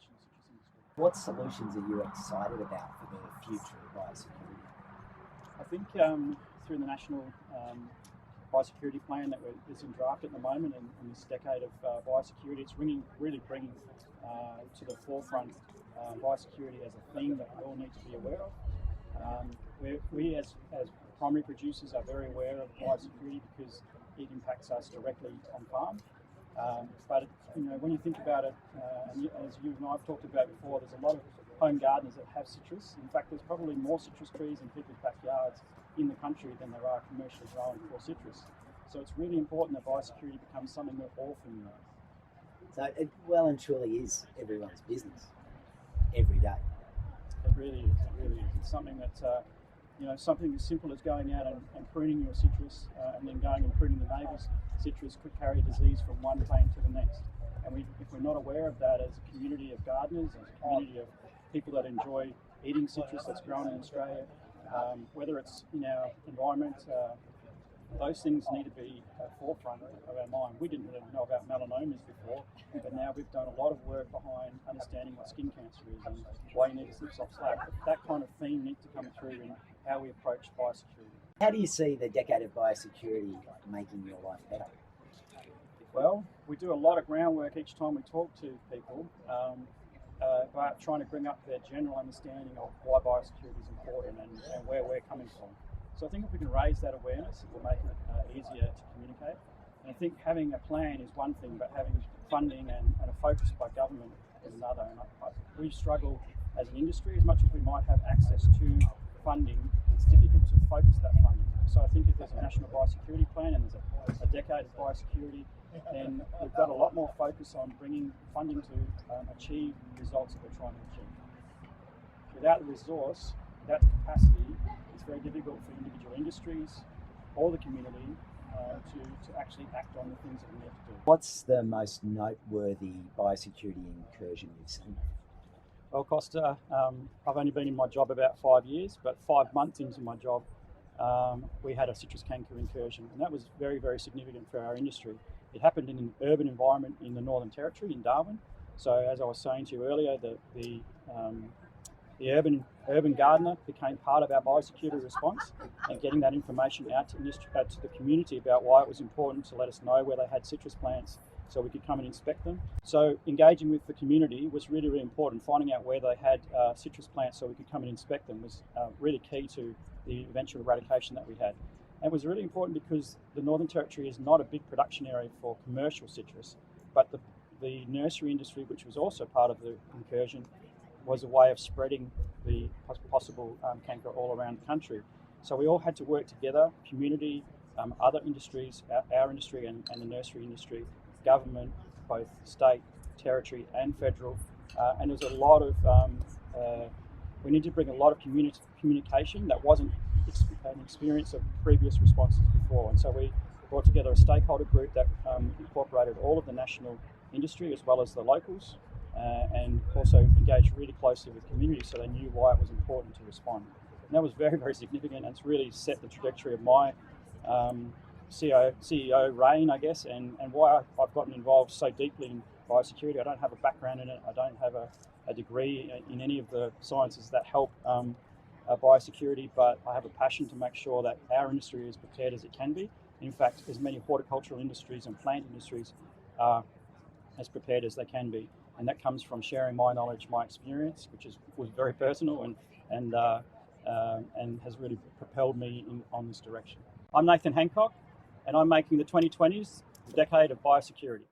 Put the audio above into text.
national citrus industry. What solutions are you excited about for the future of biosecurity? I think through the national biosecurity plan that is in draft at the moment, and in this decade of biosecurity, it's really bringing to the forefront biosecurity as a theme that we all need to be aware of. We as primary producers are very aware of biosecurity because it impacts us directly on farm. But when you think about it, and as you and I have talked about before, there's a lot of home gardeners that have citrus. In fact, there's probably more citrus trees in people's backyards in the country than there are commercially grown for citrus. So it's really important that biosecurity becomes something we're all familiar with. So it well and truly is everyone's business every day. It really is. It really is. It's something that something as simple as going out and pruning your citrus and then going and pruning the neighbour's citrus could carry disease from one plant to the next. And if we're not aware of that as a community of gardeners, as a community of people that enjoy eating citrus that's grown in Australia, whether it's in our environment, those things need to be at the forefront of our mind. We didn't really know about melanomas before, but now we've done a lot of work behind understanding what skin cancer is and why you need a slip-stop slab. That kind of theme needs to come through in how we approach biosecurity. How do you see the Decade of Biosecurity making your life better? Well, we do a lot of groundwork each time we talk to people about trying to bring up their general understanding of why biosecurity is important and where we're coming from. So I think if we can raise that awareness, it will make it easier to communicate. And I think having a plan is one thing, but having funding and a focus by government is another. And we struggle as an industry, as much as we might have access to funding, it's difficult to focus that funding. So I think if there's a national biosecurity plan and there's a decade of biosecurity, then we've got a lot more focus on bringing funding to achieve the results that we're trying to achieve. Without the resource, without the capacity, it's very difficult for individual industries or the community to actually act on the things that we need to do. What's the most noteworthy biosecurity incursion you've seen? Well, Costa, I've only been in my job about 5 years, but 5 months into my job, we had a citrus canker incursion, and that was very, very significant for our industry. It happened in an urban environment in the Northern Territory in Darwin. So as I was saying to you earlier, the urban gardener became part of our biosecurity response, and getting that information out to the community about why it was important to let us know where they had citrus plants so we could come and inspect them. So engaging with the community was really, really important. Finding out where they had citrus plants so we could come and inspect them was really key to the eventual eradication that we had. And it was really important because the Northern Territory is not a big production area for commercial citrus, but the nursery industry, which was also part of the incursion, was a way of spreading the possible canker all around the country. So we all had to work together, community, other industries, our industry and the nursery industry, government, both state, territory and federal. And there was a lot of, we need to bring a lot of communication that wasn't an experience of previous responses before. And so we brought together a stakeholder group that incorporated all of the national industry as well as the locals, and also engaged really closely with community so they knew why it was important to respond. And that was very, very significant, and it's really set the trajectory of my CEO reign, I guess, and why I've gotten involved so deeply in biosecurity. I don't have a background in it. I don't have a degree in any of the sciences that help biosecurity, but I have a passion to make sure that our industry is prepared as it can be. In fact, as many horticultural industries and plant industries are as prepared as they can be. And that comes from sharing my knowledge, my experience, which was very personal and has really propelled me on this direction. I'm Nathan Hancock, and I'm making the 2020s the Decade of Biosecurity.